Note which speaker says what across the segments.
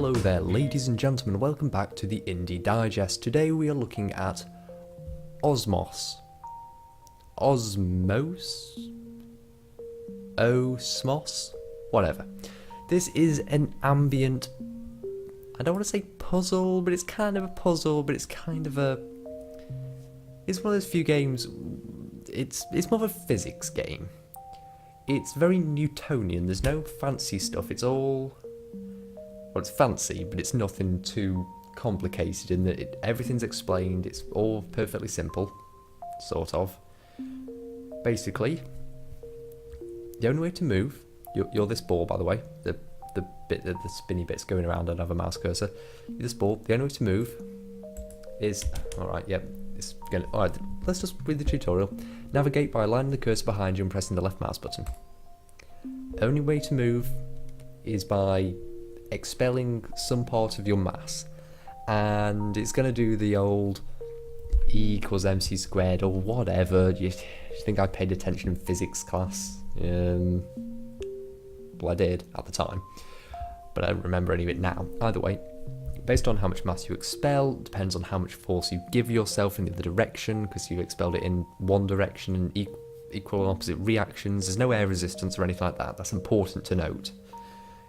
Speaker 1: Hello there, ladies and gentlemen, welcome back to the Indie Digest. Today we are looking at Osmos. Osmos? Whatever. This is an ambient, I don't want to say puzzle, but it's kind of a puzzle, but it's kind of a... It's one of those few games, it's more of a physics game. It's very Newtonian, there's no fancy stuff, it's all... Well, it's fancy, but it's nothing too complicated in that everything's explained, it's all perfectly simple, sort of. Basically, the only way to move, you're this ball by the way, the spinny bit's going around and have a mouse cursor. You're this ball, the only way to move is, alright, yep, it's gonna, alright, let's just read the tutorial. Navigate by aligning the cursor behind you and pressing the left mouse button. Only way to move is by expelling some part of your mass, and it's going to do the old E equals mc squared or whatever. You think I paid attention in physics class? Well, I did at the time, but I don't remember any of it now. Either way, based on how much mass you expel, depends on how much force you give yourself in the other direction, because you've expelled it in one direction and equal and opposite reactions. There's no air resistance or anything like that. That's important to note.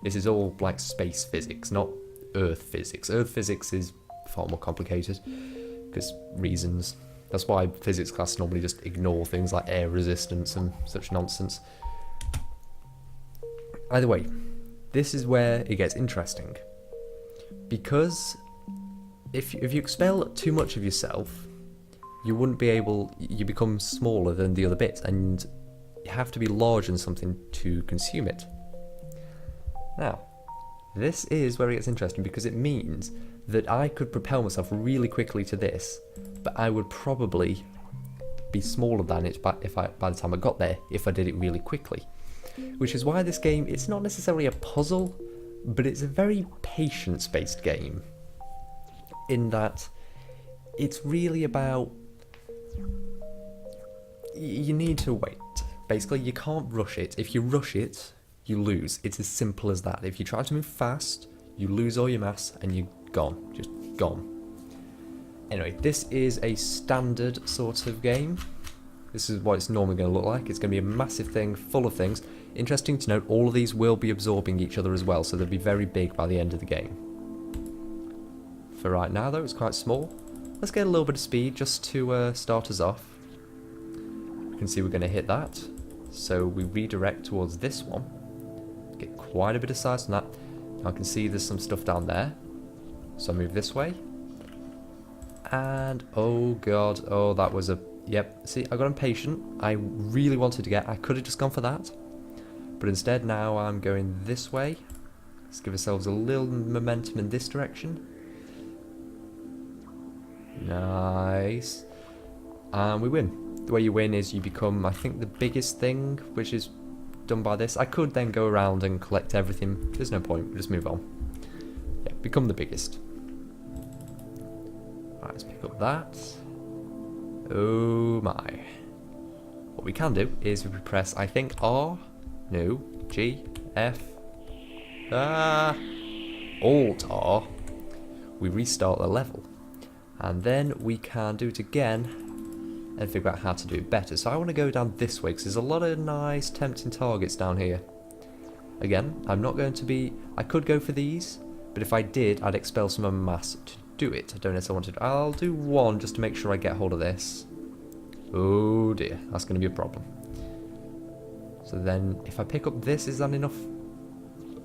Speaker 1: This is all like space physics, not Earth physics. Earth physics is far more complicated, because reasons. That's why physics class normally just ignore things like air resistance and such nonsense. Either way, this is where it gets interesting. Because if you expel too much of yourself, you wouldn't be able, you become smaller than the other bits, and you have to be larger than something to consume it. Now, this is where it gets interesting, because it means that I could propel myself really quickly to this, but I would probably be smaller than it by the time I got there, if I did it really quickly. Which is why this game, it's not necessarily a puzzle, but it's a very patience-based game, in that it's really about... You need to wait. Basically, you can't rush it. If you rush it, you lose. It's as simple as that. If you try to move fast, you lose all your mass and you're gone. Just gone. Anyway, this is a standard sort of game. This is what it's normally going to look like. It's going to be a massive thing full of things. Interesting to note, all of these will be absorbing each other as well, so they'll be very big by the end of the game. For right now though, it's quite small. Let's get a little bit of speed just to start us off. You can see we're going to hit that. So we redirect towards this one. Get quite a bit of size from that. Now I can see there's some stuff down there. So I move this way. And oh god, oh that was a... Yep, see, I got impatient. I really wanted to get... I could have just gone for that. But instead now I'm going this way. Let's give ourselves a little momentum in this direction. Nice. And we win. The way you win is you become, I think, the biggest thing, which is done by this. I could then go around and collect everything. There's no point. We'll just move on. Yeah, become the biggest. Right, let's pick up that. Oh my. What we can do is we press, I think, R, no, G, F, Alt R. We restart the level. And then we can do it again and figure out how to do it better. So I want to go down this way, because there's a lot of nice tempting targets down here. Again, I'm not going to be... I could go for these, but if I did, I'd expel some of my mass to do it. I don't necessarily want to... I'll do one just to make sure I get hold of this. Oh dear, that's going to be a problem. So then, if I pick up this, is that enough?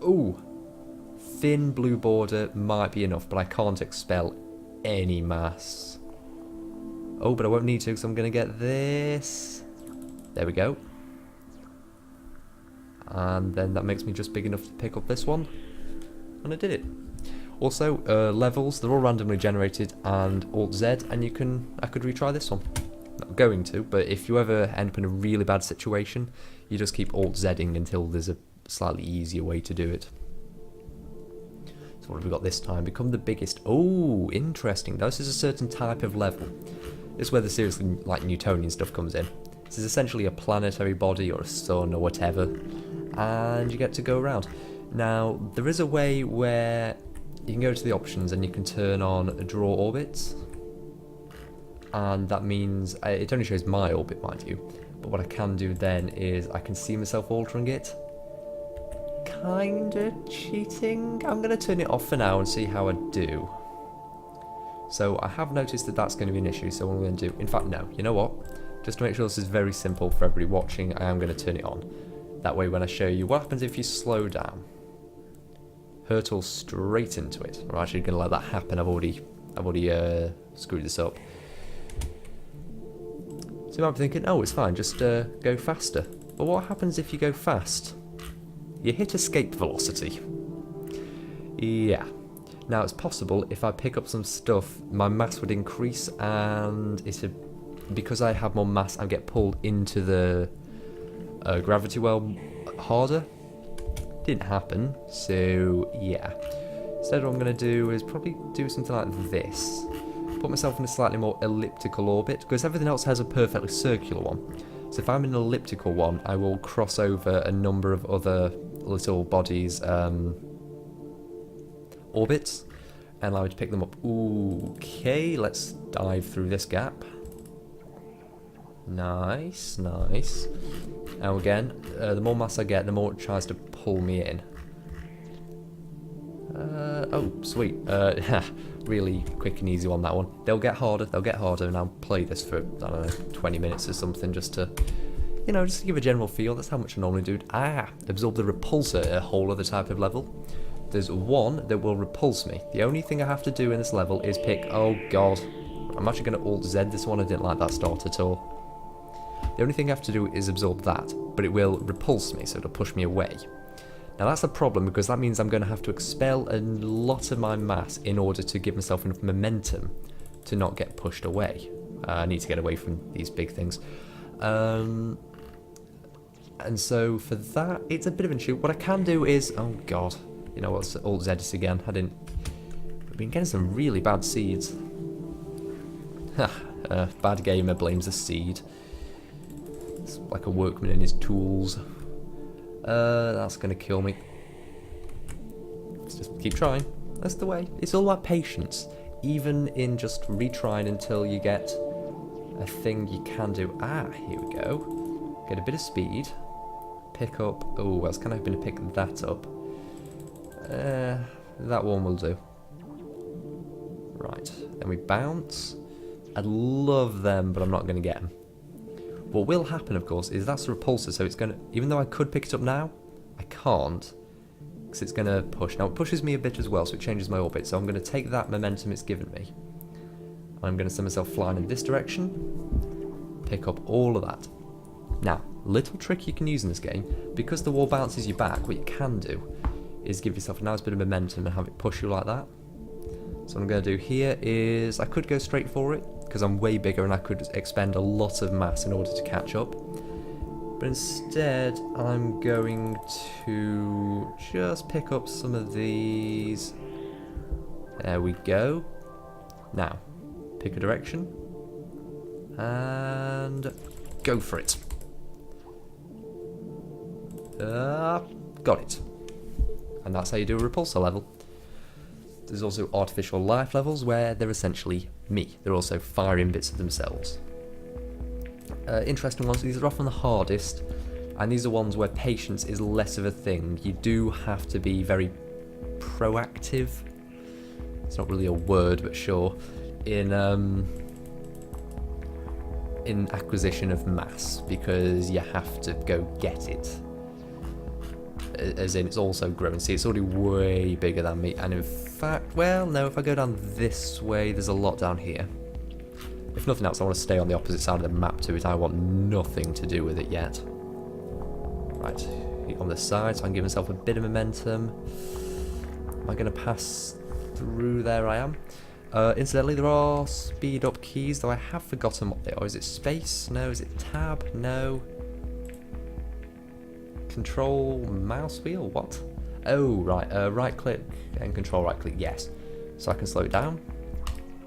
Speaker 1: Ooh, thin blue border might be enough, but I can't expel any mass. Oh, but I won't need to, because I'm going to get this. There we go. And then that makes me just big enough to pick up this one. And I did it. Also, levels, they're all randomly generated, and Alt-Z, and I could retry this one. Not going to, but if you ever end up in a really bad situation, you just keep Alt-Zing until there's a slightly easier way to do it. So what have we got this time? Become the biggest. Oh, interesting. This is a certain type of level. This is where the seriously like Newtonian stuff comes in. This is essentially a planetary body or a sun or whatever, and you get to go around. Now, there is a way where you can go to the options and you can turn on draw orbits. And that means, it only shows my orbit, mind you. But what I can do then is I can see myself altering it. Kinda cheating. I'm going to turn it off for now and see how I do. So I have noticed that that's going to be an issue, so what I'm going to do... In fact, no. You know what? Just to make sure this is very simple for everybody watching, I am going to turn it on. That way when I show you what happens if you slow down. Hurtle straight into it. I'm actually going to let that happen. I've already screwed this up. So you might be thinking, oh, it's fine, just go faster. But what happens if you go fast? You hit escape velocity. Yeah. Now it's possible if I pick up some stuff, my mass would increase, and because I have more mass, I get pulled into the gravity well harder. Didn't happen, so yeah. Instead what I'm going to do is probably do something like this. Put myself in a slightly more elliptical orbit, because everything else has a perfectly circular one. So if I'm in an elliptical one, I will cross over a number of other little bodies' orbits, and allow me to pick them up. Okay, let's dive through this gap. Nice, nice. Now again, the more mass I get, the more it tries to pull me in. Oh, sweet. Really quick and easy on that one. They'll get harder, and I'll play this for, I don't know, 20 minutes or something, just to, you know, just to give a general feel. That's how much I normally do. Absorb the repulsor, a whole other type of level. There's one that will repulse me. The only thing I have to do in this level is pick, oh god, I'm actually going to Alt-Z this one. I didn't like that start at all. The only thing I have to do is absorb that, but it will repulse me, so it'll push me away. Now that's a problem, because that means I'm going to have to expel a lot of my mass in order to give myself enough momentum to not get pushed away. I need to get away from these big things. And so for that, it's a bit of an issue. What I can do is, oh god, you know what's Alt-Z this again. I've been getting some really bad seeds. Bad gamer blames the seed. It's like a workman in his tools. That's going to kill me. Let's just keep trying. That's the way. It's all about patience. Even in just retrying until you get a thing you can do. Here we go. Get a bit of speed. Pick up... Oh, I was kind of hoping to pick that up. That one will do. Right. Then we bounce. I'd love them, but I'm not going to get them. What will happen, of course, is that's the repulsor, so it's going to... Even though I could pick it up now, I can't, because it's going to push. Now, it pushes me a bit as well, so it changes my orbit, so I'm going to take that momentum it's given me. I'm going to send myself flying in this direction, pick up all of that. Now, little trick you can use in this game, because the wall bounces you back, what you can do is give yourself a nice bit of momentum and have it push you like that. So what I'm going to do here is, I could go straight for it, because I'm way bigger and I could expend a lot of mass in order to catch up. But instead, I'm going to just pick up some of these. There we go. Now, pick a direction. And go for it. Got it. And that's how you do a repulsor level. There's also artificial life levels where they're essentially me. They're also firing bits of themselves. Interesting ones. These are often the hardest, and these are ones where patience is less of a thing. You do have to be very proactive. It's not really a word, but sure. In acquisition of mass, because you have to go get it. As in, it's also growing. See, it's already way bigger than me, and in fact, well, no, if I go down this way, there's a lot down here. If nothing else, I want to stay on the opposite side of the map to it. I want nothing to do with it yet. Right, on the side, so I can give myself a bit of momentum. Am I going to pass through? There I am. Incidentally, there are speed up keys, though I have forgotten what they are. Is it space? No. Is it tab? No. Control mouse wheel? What? Oh, right. Right click and control right click. Yes. So I can slow it down.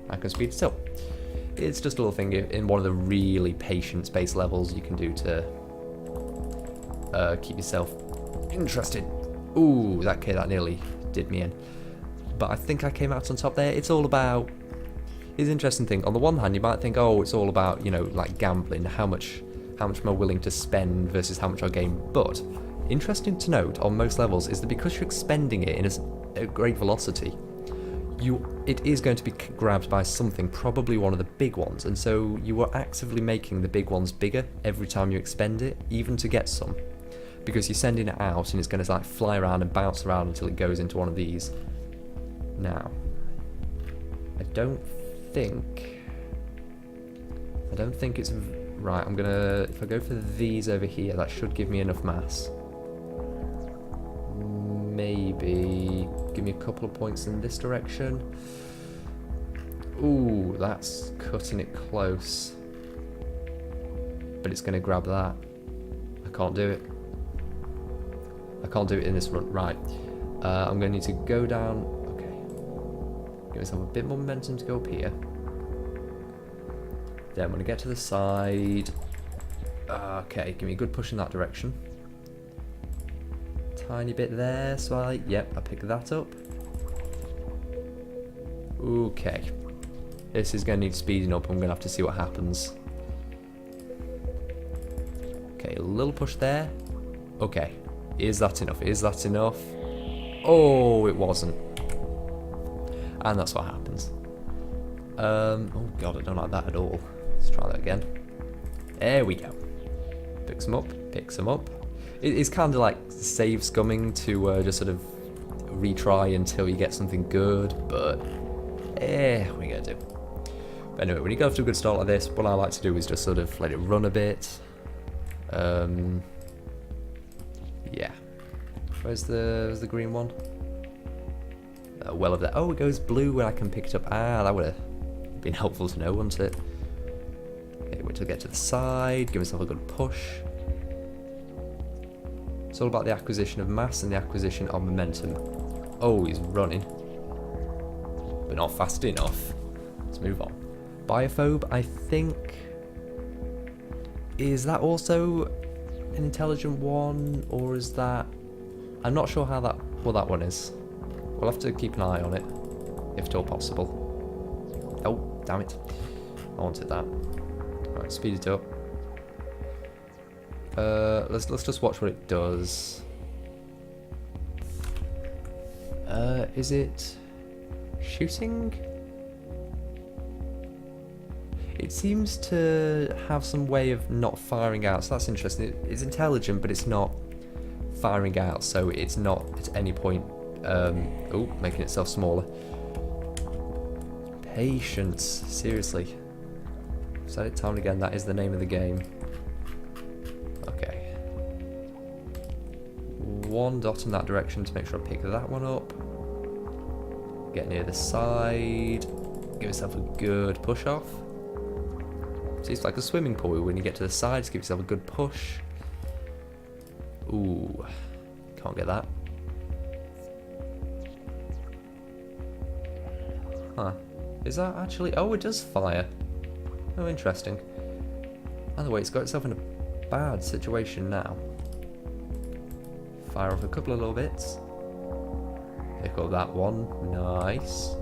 Speaker 1: I can speed it up. It's just a little thing in one of the really patience-based levels you can do to keep yourself interested. Ooh, that nearly did me in. but I think I came out on top there. It's all about... It's an interesting thing. On the one hand, you might think, oh, it's all about, you know, like gambling, how much am I willing to spend versus how much I'll gain. But interesting to note on most levels is that because you're expending it in a great velocity, it is going to be grabbed by something, probably one of the big ones, and so you are actively making the big ones bigger every time you expend it, even to get some, because you're sending it out and it's going to like fly around and bounce around until it goes into one of these. Now, I don't think it's right. I'm gonna, if I go for these over here, that should give me enough mass. Maybe give me a couple of points in this direction. Ooh, that's cutting it close. But it's going to grab that. I can't do it. I can't do it in this run. Right. I'm going to need to go down. Okay. Give myself a bit more momentum to go up here. Then I'm going to get to the side. Okay, give me a good push in that direction. Tiny bit there, so I pick that up. Okay. This is going to need speeding up. I'm going to have to see what happens. Okay, a little push there. Okay. Is that enough? Is that enough? Oh, it wasn't. And that's what happens. Oh god, I don't like that at all. Let's try that again. There we go. Picks them up, picks them up. It's kind of like save scumming to just sort of retry until you get something good, but what are we going to do? But anyway, when you go after a good start like this, what I like to do is just sort of let it run a bit. Yeah. Where's the green one? Well over there. Oh, it goes blue where I can pick it up. Ah, that would have been helpful to know, wouldn't it? Okay, wait till I get to the side, give myself a good push. It's all about the acquisition of mass and the acquisition of momentum. Oh, he's running. But not fast enough. Let's move on. Biophobe, I think... Is that also an intelligent one? Or is that... I'm not sure how what that one is. We'll have to keep an eye on it, if at all possible. Oh, damn it. I wanted that. Right, speed it up. Let's just watch what it does. Is it shooting? It seems to have some way of not firing out, so that's interesting. It's intelligent, but it's not firing out, so it's not at any point making itself smaller. Patience, seriously. I've said it time and again, that is the name of the game. Okay. One dot in that direction to make sure I pick that one up. Get near the side. Give yourself a good push off. See, it's like a swimming pool. When you get to the sides, give yourself a good push. Ooh. Can't get that. Huh. Is that actually... Oh, it does fire. Oh, interesting. Either way, it's got itself in a bad situation now. Fire off a couple of little bits. Pick up that one. Nice.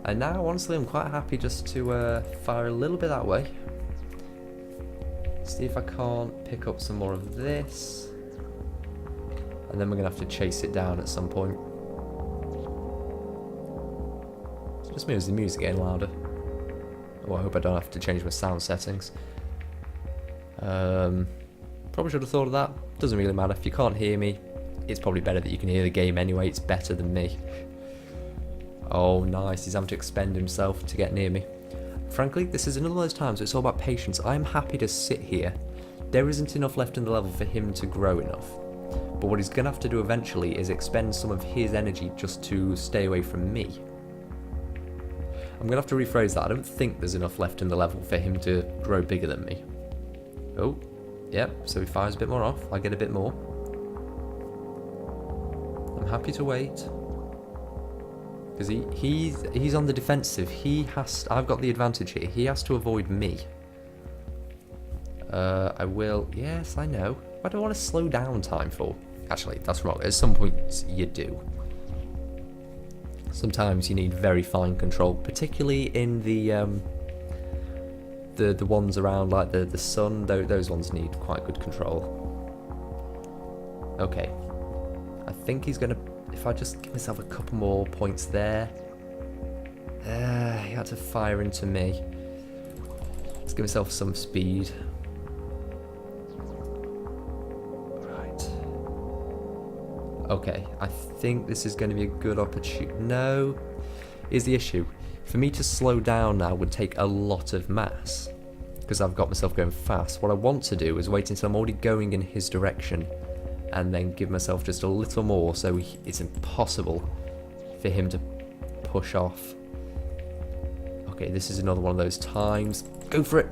Speaker 1: And now, honestly, I'm quite happy just to fire a little bit that way. See if I can't pick up some more of this. And then we're going to have to chase it down at some point. It just means the music getting louder. Oh, I hope I don't have to change my sound settings. Probably should have thought of that. Doesn't really matter. If you can't hear me, it's probably better that you can hear the game anyway. It's better than me. Oh, nice. He's having to expend himself to get near me. Frankly, this is another of those times where it's all about patience. I'm happy to sit here. There isn't enough left in the level for him to grow enough. But what he's going to have to do eventually is expend some of his energy just to stay away from me. I'm going to have to rephrase that. I don't think there's enough left in the level for him to grow bigger than me. Oh, yep, so he fires a bit more off. I get a bit more. I'm happy to wait. Because he's on the defensive. I've got the advantage here. He has to avoid me. I will... Yes, I know. What do I want to slow down time for? Actually, that's wrong. At some point, you do. Sometimes you need very fine control, particularly in the ones around like the sun. Those ones need quite good control. Okay, I think he's gonna. If I just give myself a couple more points there. He had to fire into me. Let's give myself some speed. Right. Okay, I think this is going to be a good opportunity. No, here's the issue. For me to slow down now would take a lot of mass, because I've got myself going fast. What I want to do is wait until I'm already going in his direction, and then give myself just a little more, so it's impossible for him to push off. Okay, this is another one of those times. Go for it!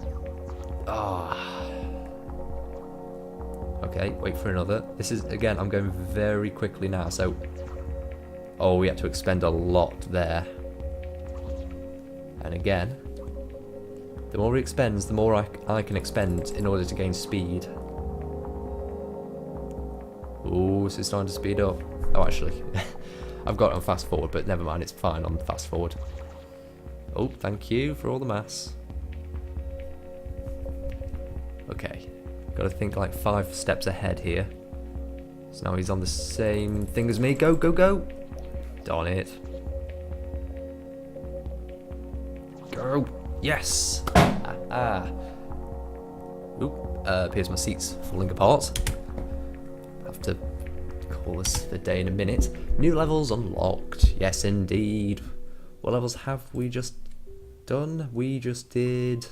Speaker 1: Ah. Okay, wait for another. This is, again, I'm going very quickly now, so... Oh, we had to expend a lot there. And again, the more he expends, the more I can expend in order to gain speed. Ooh, this is starting to speed up. Oh, actually, I've got it on fast forward, but never mind, it's fine on fast forward. Oh, thank you for all the mass. Okay, got to think like 5 steps ahead here. So now he's on the same thing as me. Go, go, go! Darn it. Go! Yes! Oop, appears my seat's falling apart. Have to call this the day in a minute. New levels unlocked. Yes, indeed. What levels have we just done? We just did...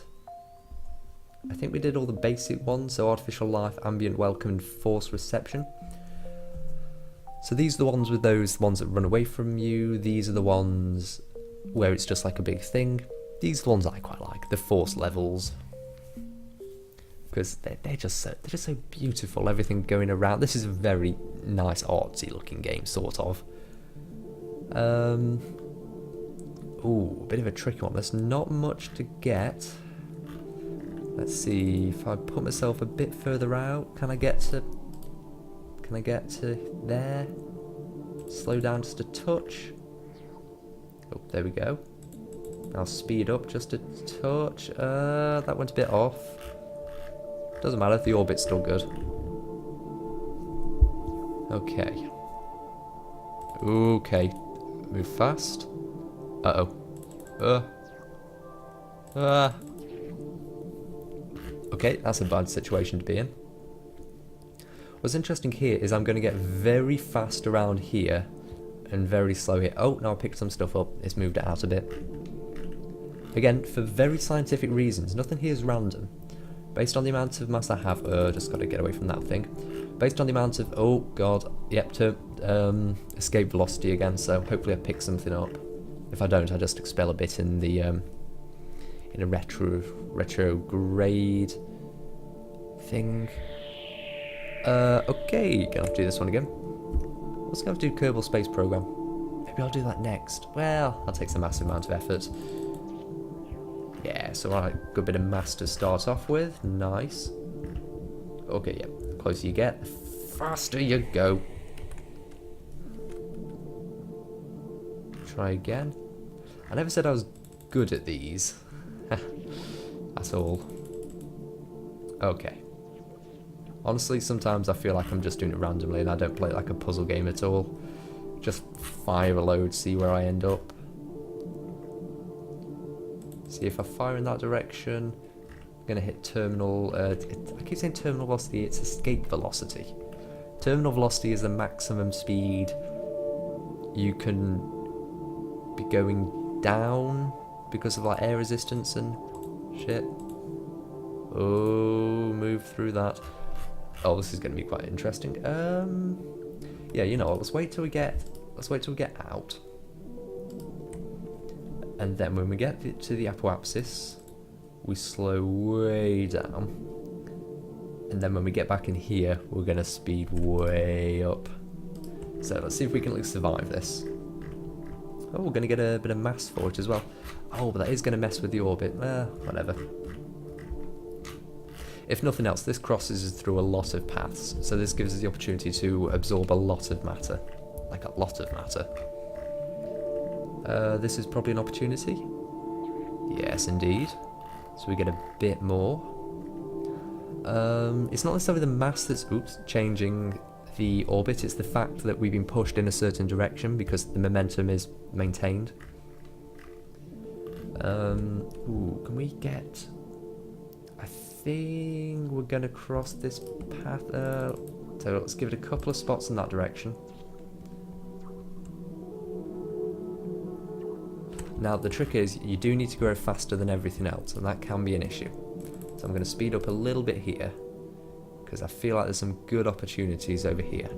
Speaker 1: I think we did all the basic ones, so artificial life, ambient welcome, and forced reception. So these are the ones with those ones that run away from you. These are the ones where it's just like a big thing. These are the ones I quite like, the forced levels. Because they're just so beautiful, everything going around. This is a very nice artsy looking game, sort of. Ooh, a bit of a tricky one. There's not much to get. Let's see, if I put myself a bit further out, can I get to there? Slow down just a touch. Oh, there we go. I'll speed up just a touch. That went a bit off. Doesn't matter, the orbit's still good. Okay. Okay. Move fast. Uh-oh. Okay, that's a bad situation to be in. What's interesting here is I'm going to get very fast around here and very slow here. Oh, now I picked some stuff up. It's moved it out a bit. Again, for very scientific reasons, nothing here is random. Based on the amount of mass I have, just got to get away from that thing. Based on the amount of, oh god, yep, escape velocity again, so hopefully I pick something up. If I don't, I just expel a bit in the, in a retrograde thing. Okay, gonna have to do this one again. What's gonna have to do Kerbal Space Program? Maybe I'll do that next. Well, that takes a massive amount of effort. Yeah, so alright, good bit of mass to start off with. Nice. Okay, yeah, the closer you get, the faster you go. Try again. I never said I was good at these. That's all. Okay. Honestly, sometimes I feel like I'm just doing it randomly and I don't play it like a puzzle game at all. Just fire a load, see where I end up. See if I fire in that direction. I'm going to hit terminal... I keep saying terminal velocity, it's escape velocity. Terminal velocity is the maximum speed you can be going down because of like air resistance and shit. Oh, move through that. Oh, this is going to be quite interesting. Yeah, you know what, let's wait till we get out. And then when we get to the apoapsis, we slow way down. And then when we get back in here, we're going to speed way up. So let's see if we can at least survive this. Oh, we're going to get a bit of mass for it as well. Oh, but that is going to mess with the orbit. Whatever. If nothing else, this crosses through a lot of paths, so this gives us the opportunity to absorb a lot of matter. Like a lot of matter. This is probably an opportunity. Yes, indeed. So we get a bit more. It's not necessarily the mass that's changing the orbit, it's the fact that we've been pushed in a certain direction because the momentum is maintained. Can we get... I think we're going to cross this path. So let's give it a couple of spots in that direction. Now the trick is you do need to go faster than everything else, and that can be an issue. So I'm going to speed up a little bit here because I feel like there's some good opportunities over here.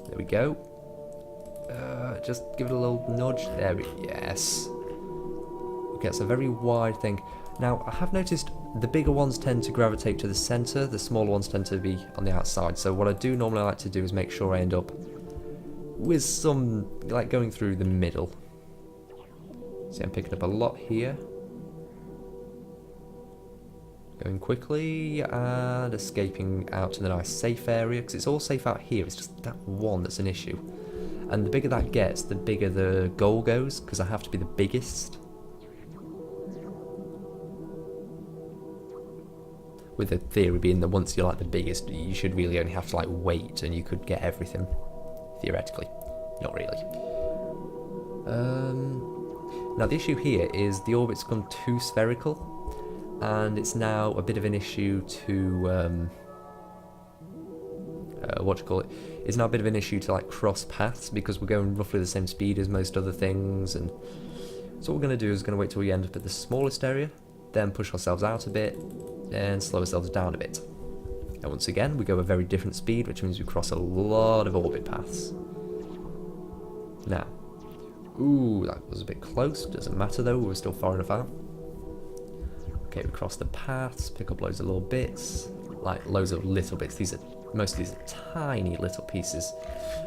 Speaker 1: There we go. Just give it a little nudge. There we go. Yes. Okay, it's a very wide thing. Now I have noticed the bigger ones tend to gravitate to the centre, the smaller ones tend to be on the outside. So what I do normally like to do is make sure I end up with some, like, going through the middle. See, I'm picking up a lot here. Going quickly and escaping out to the nice safe area, because it's all safe out here, it's just that one that's an issue. And the bigger that gets, the bigger the goal goes, because I have to be the biggest. With the theory being that once you're like the biggest, you should really only have to like wait and you could get everything. Theoretically. Not really. Now the issue here is the orbit's gone too spherical, and it's now a bit of an issue to it's now a bit of an issue to like cross paths because we're going roughly the same speed as most other things. And so what we're going to do is going to wait till we end up at the smallest area, then push ourselves out a bit and slow ourselves down a bit. And once again we go a very different speed, which means we cross a lot of orbit paths. Now, ooh, that was a bit close. Doesn't matter though, we're still far enough out. Okay, we cross the paths, pick up loads of little bits, like loads of little bits. Most of these are tiny little pieces,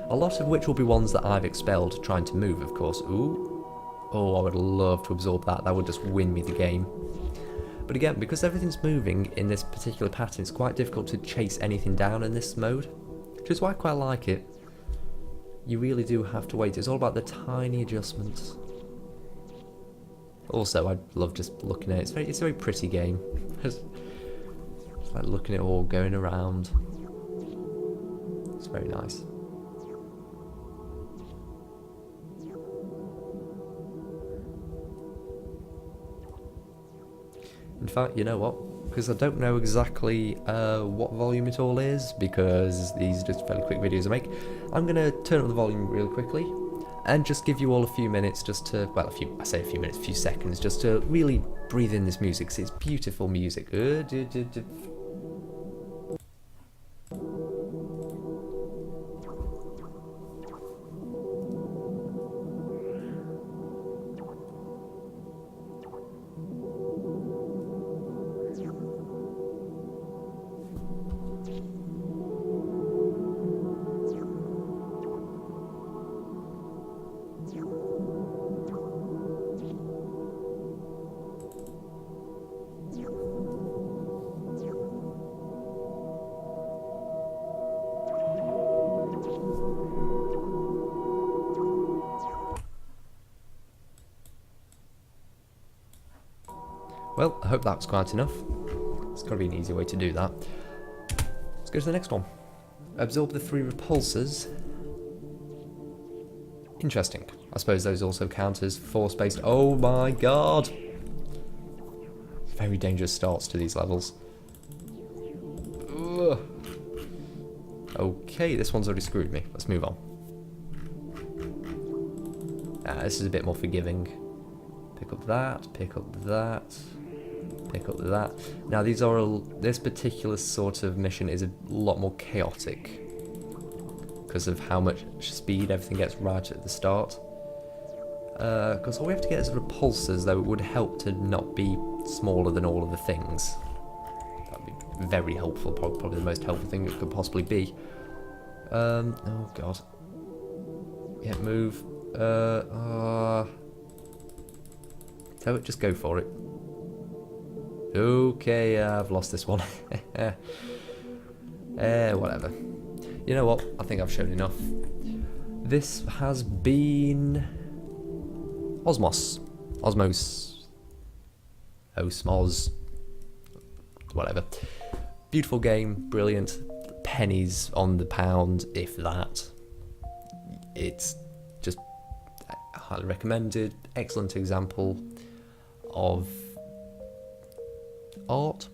Speaker 1: a lot of which will be ones that I've expelled trying to move, of course. Ooh, oh, I would love to absorb that. That would just win me the game. But again, because everything's moving in this particular pattern, it's quite difficult to chase anything down in this mode, which is why I quite like it. You really do have to wait. It's all about the tiny adjustments. Also, I love just looking at it. It's a very pretty game. Just like looking at it all going around. It's very nice. In fact, you know what? Because I don't know exactly what volume it all is, because these are just fairly quick videos I make, I'm going to turn up the volume really quickly and just give you all a few minutes just to, well, I say a few minutes, a few seconds, just to really breathe in this music, because it's beautiful music. Well, I hope that was quite enough. There's got to be an easier way to do that. Let's go to the next one. Absorb the 3 repulsors. Interesting. I suppose those also count as force-based. Oh my god! Very dangerous starts to these levels. Ugh. Okay, this one's already screwed me. Let's move on. This is a bit more forgiving. Pick up that, pick up that, pick up that. Now this particular sort of mission is a lot more chaotic because of how much speed everything gets right at the start. Because all we have to get is repulsors, though it would help to not be smaller than all of the things. That'd be very helpful, probably the most helpful thing it could possibly be. Oh god. Yeah, move. So just go for it. Okay, I've lost this one. Whatever. You know what? I think I've shown enough. This has been Osmos. Osmos. Osmos. Whatever. Beautiful game, brilliant. Pennies on the pound, if that. It's just highly recommended. Excellent example of art?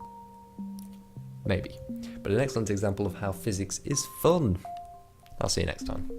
Speaker 1: Maybe. But an excellent example of how physics is fun. I'll see you next time.